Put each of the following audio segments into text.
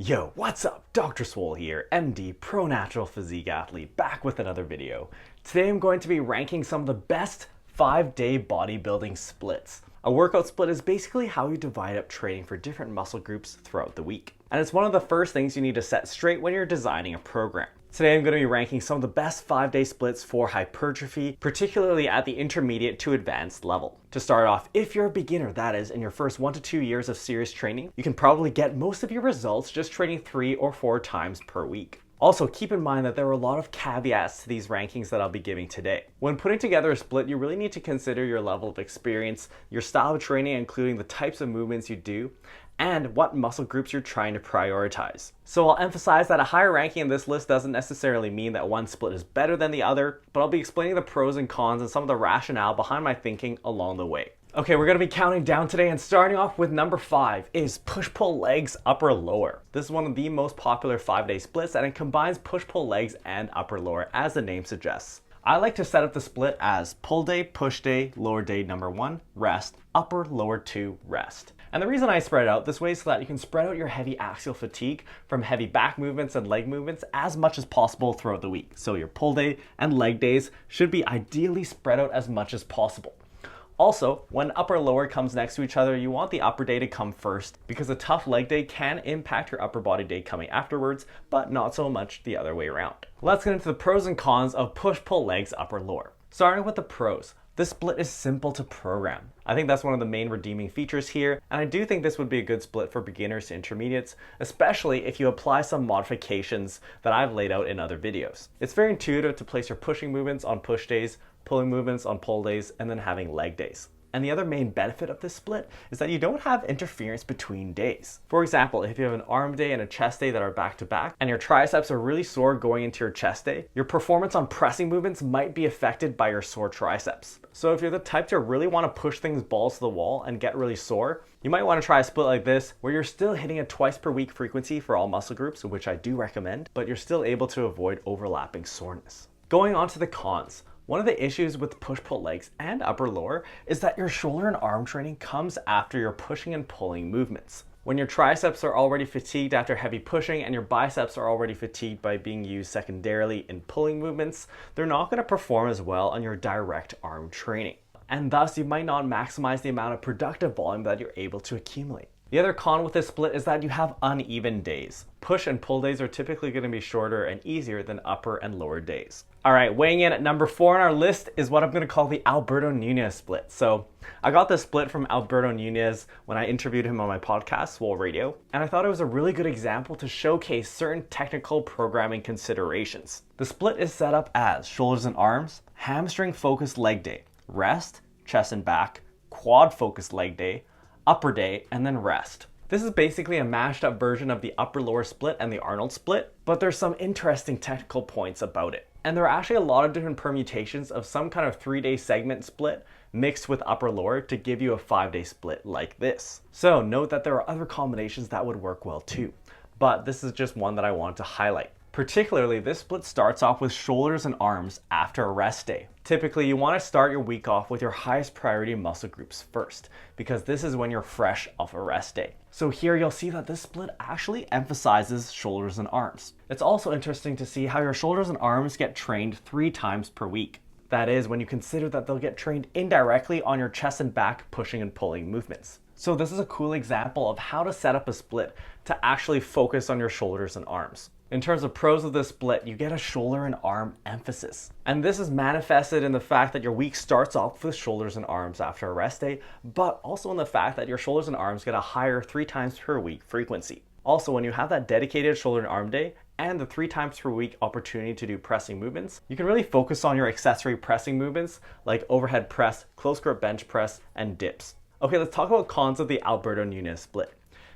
Yo, what's up? Dr. Swole here, MD, Pro Natural Physique Athlete, back with another video. Today I'm going to be ranking some of the best 5-day bodybuilding splits. A workout split is basically how you divide up training for different muscle groups throughout the week. And it's one of the first things you need to set straight when you're designing a program. Today I'm going to be ranking some of the best 5-day splits for hypertrophy, particularly at the intermediate to advanced level. To start off, if you're a beginner, that is, in your first 1 to 2 years of serious training, you can probably get most of your results just training 3 or 4 times per week. Also, keep in mind that there are a lot of caveats to these rankings that I'll be giving today. When putting together a split, you really need to consider your level of experience, your style of training, including the types of movements you do, and what muscle groups you're trying to prioritize. So I'll emphasize that a higher ranking in this list doesn't necessarily mean that one split is better than the other, but I'll be explaining the pros and cons and some of the rationale behind my thinking along the way. Okay, we're going to be counting down today, and starting off with number 5 is push-pull legs upper-lower. This is one of the most popular 5-day splits, and it combines push-pull legs and upper-lower as the name suggests. I like to set up the split as pull day, push day, lower day number 1, rest, upper, lower 2, rest. And the reason I spread it out this way is so that you can spread out your heavy axial fatigue from heavy back movements and leg movements as much as possible throughout the week. So your pull day and leg days should be ideally spread out as much as possible. Also, when upper lower comes next to each other, you want the upper day to come first because a tough leg day can impact your upper body day coming afterwards, but not so much the other way around. Let's get into the pros and cons of push-pull legs upper lower. Starting with the pros. This split is simple to program. I think that's one of the main redeeming features here, and I do think this would be a good split for beginners to intermediates, especially if you apply some modifications that I've laid out in other videos. It's very intuitive to place your pushing movements on push days, pulling movements on pull days, and then having leg days. And the other main benefit of this split is that you don't have interference between days. For example, if you have an arm day and a chest day that are back to back, and your triceps are really sore going into your chest day, your performance on pressing movements might be affected by your sore triceps. So if you're the type to really want to push things balls to the wall and get really sore, you might want to try a split like this where you're still hitting a twice per week frequency for all muscle groups, which I do recommend, but you're still able to avoid overlapping soreness. Going on to the cons. One of the issues with push-pull legs and upper lower is that your shoulder and arm training comes after your pushing and pulling movements. When your triceps are already fatigued after heavy pushing and your biceps are already fatigued by being used secondarily in pulling movements, they're not going to perform as well on your direct arm training. And thus you might not maximize the amount of productive volume that you're able to accumulate. The other con with this split is that you have uneven days. Push and pull days are typically going to be shorter and easier than upper and lower days. All right, weighing in at number 4 on our list is what I'm going to call the Alberto Nunez split. So I got this split from Alberto Nunez when I interviewed him on my podcast, Swole Radio, and I thought it was a really good example to showcase certain technical programming considerations. The split is set up as shoulders and arms, hamstring focused leg day, rest, chest and back, quad focused leg day, upper day, and then rest. This is basically a mashed up version of the upper lower split and the Arnold split, but there's some interesting technical points about it. And there are actually a lot of different permutations of some kind of 3-day segment split mixed with upper lower to give you a 5-day split like this. So note that there are other combinations that would work well too, but this is just one that I wanted to highlight. Particularly, this split starts off with shoulders and arms after a rest day. Typically, you want to start your week off with your highest priority muscle groups first, because this is when you're fresh off a rest day. So here you'll see that this split actually emphasizes shoulders and arms. It's also interesting to see how your shoulders and arms get trained 3 times per week. That is, when you consider that they'll get trained indirectly on your chest and back pushing and pulling movements. So this is a cool example of how to set up a split to actually focus on your shoulders and arms. In terms of pros of this split, you get a shoulder and arm emphasis. And this is manifested in the fact that your week starts off with shoulders and arms after a rest day, but also in the fact that your shoulders and arms get a higher 3 times per week frequency. Also, when you have that dedicated shoulder and arm day and the 3 times per week opportunity to do pressing movements, you can really focus on your accessory pressing movements like overhead press, close grip bench press, and dips. Okay, let's talk about cons of the Alberto Nunez split.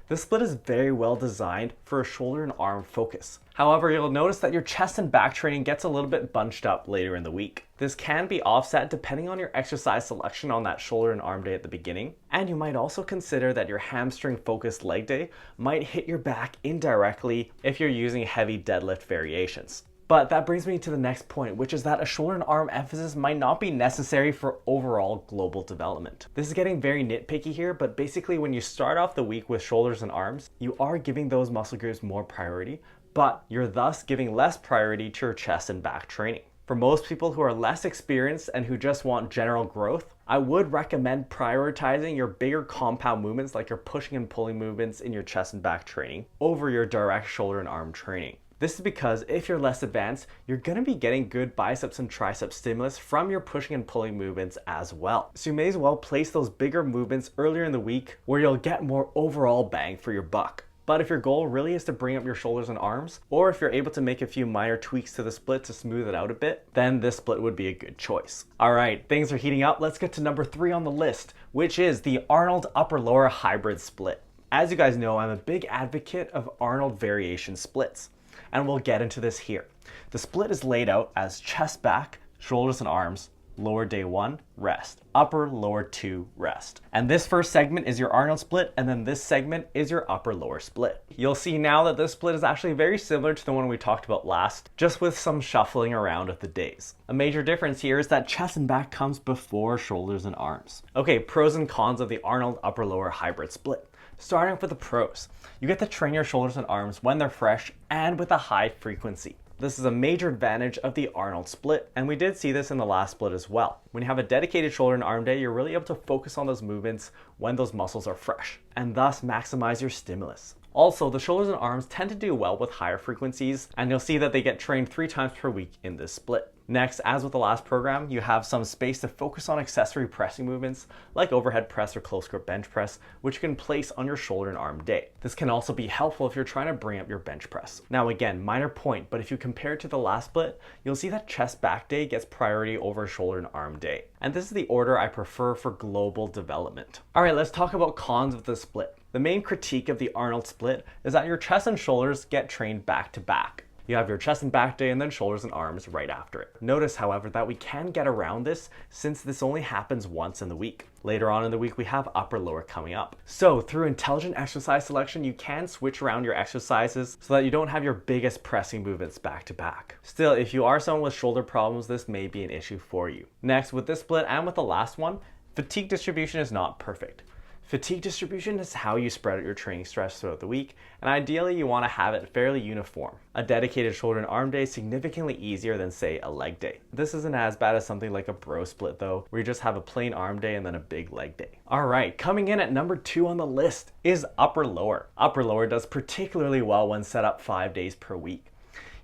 This split is very well designed for a shoulder and arm focus. However, you'll notice that your chest and back training gets a little bit bunched up later in the week. This can be offset depending on your exercise selection on that shoulder and arm day at the beginning. And you might also consider that your hamstring focused leg day might hit your back indirectly if you're using heavy deadlift variations. But that brings me to the next point, which is that a shoulder and arm emphasis might not be necessary for overall global development. This is getting very nitpicky here, but basically when you start off the week with shoulders and arms, you are giving those muscle groups more priority, but you're thus giving less priority to your chest and back training. For most people who are less experienced and who just want general growth, I would recommend prioritizing your bigger compound movements like your pushing and pulling movements in your chest and back training over your direct shoulder and arm training. This is because if you're less advanced, you're going to be getting good biceps and tricep stimulus from your pushing and pulling movements as well. So you may as well place those bigger movements earlier in the week where you'll get more overall bang for your buck. But if your goal really is to bring up your shoulders and arms, or if you're able to make a few minor tweaks to the split to smooth it out a bit, then this split would be a good choice. All right, things are heating up. Let's get to number 3 on the list, which is the Arnold upper-lower hybrid split. As you guys know, I'm a big advocate of Arnold variation splits, and we'll get into this here. The split is laid out as chest back, shoulders and arms, lower day 1, rest, upper lower 2, rest. And this first segment is your Arnold split, and then this segment is your upper lower split. You'll see now that this split is actually very similar to the one we talked about last, just with some shuffling around of the days. A major difference here is that chest and back comes before shoulders and arms. Okay, pros and cons of the Arnold upper lower hybrid split. Starting off with the pros, you get to train your shoulders and arms when they're fresh and with a high frequency. This is a major advantage of the Arnold split, and we did see this in the last split as well. When you have a dedicated shoulder and arm day, you're really able to focus on those movements when those muscles are fresh, and thus maximize your stimulus. Also, the shoulders and arms tend to do well with higher frequencies, and you'll see that they get trained 3 times per week in this split. Next, as with the last program, you have some space to focus on accessory pressing movements like overhead press or close grip bench press, which you can place on your shoulder and arm day. This can also be helpful if you're trying to bring up your bench press. Now again, minor point, but if you compare it to the last split, you'll see that chest back day gets priority over shoulder and arm day. And this is the order I prefer for global development. All right, let's talk about cons of the split. The main critique of the Arnold split is that your chest and shoulders get trained back to back. You have your chest and back day and then shoulders and arms right after it. Notice, however, that we can get around this since this only happens once in the week. Later on in the week, we have upper lower coming up. So through intelligent exercise selection, you can switch around your exercises so that you don't have your biggest pressing movements back to back. Still, if you are someone with shoulder problems, this may be an issue for you. Next, with this split and with the last one, fatigue distribution is not perfect. Fatigue distribution is how you spread out your training stress throughout the week, and ideally you want to have it fairly uniform. A dedicated shoulder and arm day is significantly easier than, say, a leg day. This isn't as bad as something like a bro split though, where you just have a plain arm day and then a big leg day. Alright, coming in at number 2 on the list is upper lower. Upper lower does particularly well when set up 5 days per week.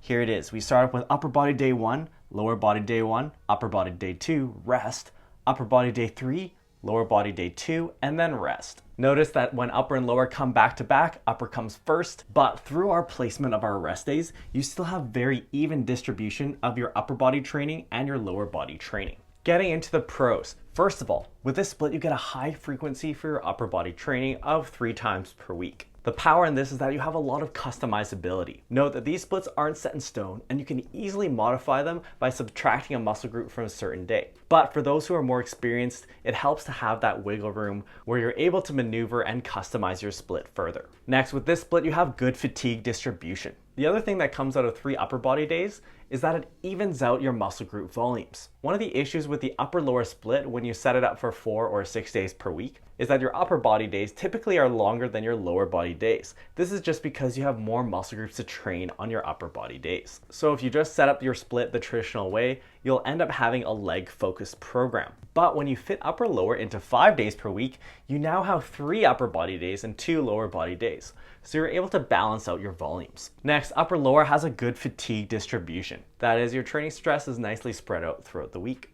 Here it is. We start off with upper body day 1, lower body day 1, upper body day 2, rest, upper body day 3, lower body day 2, and then rest. Notice that when upper and lower come back to back, upper comes first, but through our placement of our rest days, you still have very even distribution of your upper body training and your lower body training. Getting into the pros. First of all, with this split, you get a high frequency for your upper body training of 3 times per week. The power in this is that you have a lot of customizability. Note that these splits aren't set in stone and you can easily modify them by subtracting a muscle group from a certain day. But for those who are more experienced, it helps to have that wiggle room where you're able to maneuver and customize your split further. Next, with this split, you have good fatigue distribution. The other thing that comes out of 3 upper body days is that it evens out your muscle group volumes. One of the issues with the upper lower split when you set it up for 4 or 6 days per week is that your upper body days typically are longer than your lower body days. This is just because you have more muscle groups to train on your upper body days. So if you just set up your split the traditional way, you'll end up having a leg focused program. But when you fit upper lower into 5 days per week, you now have 3 upper body days and 2 lower body days. So you're able to balance out your volumes. Next, upper lower has a good fatigue distribution. That is, your training stress is nicely spread out throughout the week.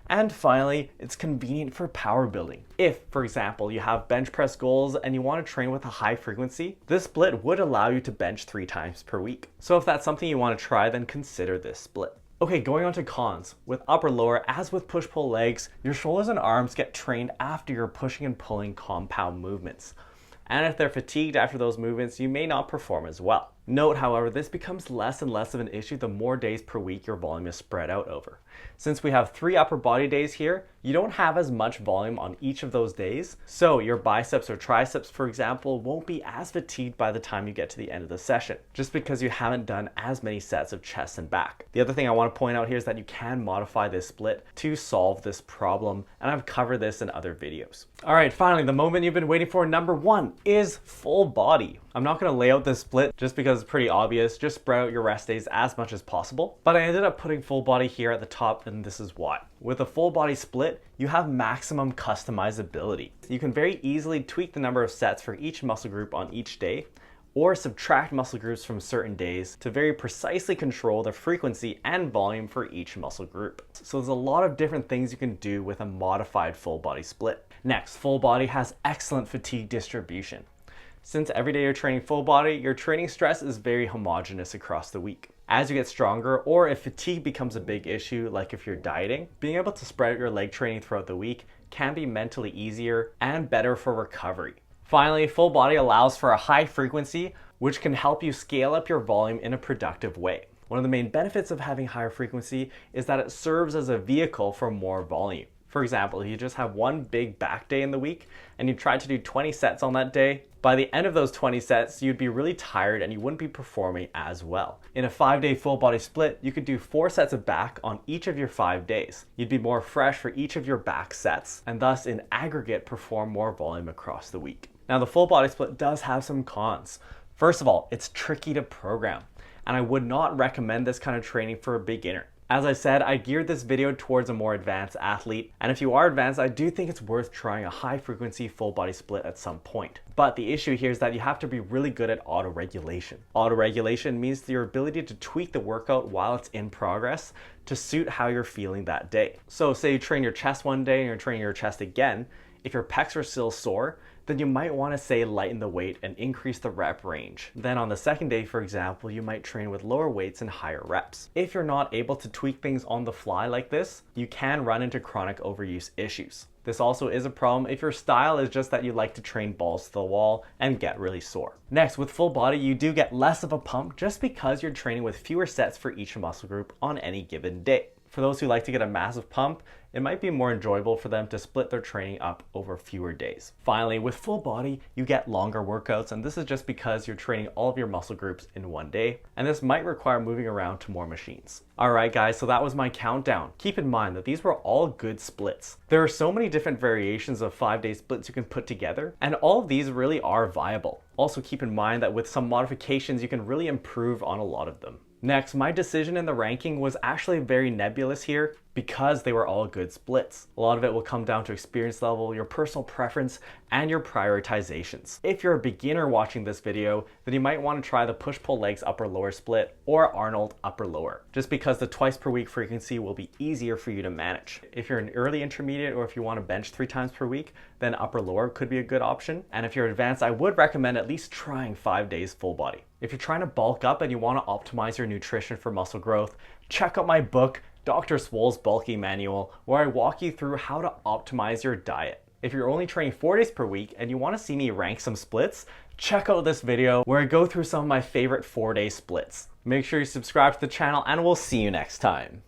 And finally, it's convenient for power building. If, for example, you have bench press goals and you want to train with a high frequency, this split would allow you to bench 3 times per week. So if that's something you want to try, then consider this split. Okay, going on to cons. With upper lower, as with push-pull legs, your shoulders and arms get trained after your pushing and pulling compound movements. And if they're fatigued after those movements, you may not perform as well. Note, however, this becomes less and less of an issue the more days per week your volume is spread out over. Since we have 3 upper body days here, you don't have as much volume on each of those days, so your biceps or triceps, for example, won't be as fatigued by the time you get to the end of the session, just because you haven't done as many sets of chest and back. The other thing I want to point out here is that you can modify this split to solve this problem, and I've covered this in other videos. All right, finally, the moment you've been waiting for, number 1, is full body. I'm not going to lay out this split just because it's pretty obvious. Just spread out your rest days as much as possible. But I ended up putting full body here at the top, and this is why. With a full body split, you have maximum customizability. You can very easily tweak the number of sets for each muscle group on each day, or subtract muscle groups from certain days to very precisely control the frequency and volume for each muscle group. So there's a lot of different things you can do with a modified full body split. Next, full body has excellent fatigue distribution. Since every day you're training full body, your training stress is very homogeneous across the week. As you get stronger, or if fatigue becomes a big issue, like if you're dieting, being able to spread out your leg training throughout the week can be mentally easier and better for recovery. Finally, full body allows for a high frequency, which can help you scale up your volume in a productive way. One of the main benefits of having higher frequency is that it serves as a vehicle for more volume. For example, if you just have one big back day in the week and you try to do 20 sets on that day, by the end of those 20 sets, you'd be really tired and you wouldn't be performing as well. In a 5-day full body split, you could do 4 sets of back on each of your 5 days. You'd be more fresh for each of your back sets and thus in aggregate perform more volume across the week. Now the full body split does have some cons. First of all, it's tricky to program, and I would not recommend this kind of training for a beginner. As I said, I geared this video towards a more advanced athlete, and if you are advanced, I do think it's worth trying a high frequency full body split at some point. But the issue here is that you have to be really good at auto-regulation. Auto-regulation means your ability to tweak the workout while it's in progress to suit how you're feeling that day. So say you train your chest one day and you're training your chest again, if your pecs are still sore, then you might want to say lighten the weight and increase the rep range. Then on the second day, for example, you might train with lower weights and higher reps. If you're not able to tweak things on the fly like this, you can run into chronic overuse issues. This also is a problem if your style is just that you like to train balls to the wall and get really sore. Next, with full body, you do get less of a pump just because you're training with fewer sets for each muscle group on any given day. For those who like to get a massive pump, it might be more enjoyable for them to split their training up over fewer days. Finally, with full body, you get longer workouts, and this is just because you're training all of your muscle groups in one day, and this might require moving around to more machines. Alright guys, so that was my countdown. Keep in mind that these were all good splits. There are so many different variations of 5-day splits you can put together, and all of these really are viable. Also keep in mind that with some modifications, you can really improve on a lot of them. Next, my decision in the ranking was actually very nebulous here because they were all good splits. A lot of it will come down to experience level, your personal preference, and your prioritizations. If you're a beginner watching this video, then you might want to try the push-pull legs upper-lower split or Arnold upper-lower, just because the twice per week frequency will be easier for you to manage. If you're an early intermediate or if you want to bench 3 times per week, then upper-lower could be a good option. And if you're advanced, I would recommend at least trying 5 days full body. If you're trying to bulk up and you want to optimize your nutrition for muscle growth, check out my book, Dr. Swole's Bulky Manual, where I walk you through how to optimize your diet. If you're only training 4 days per week and you want to see me rank some splits, check out this video where I go through some of my favorite 4-day splits. Make sure you subscribe to the channel and we'll see you next time.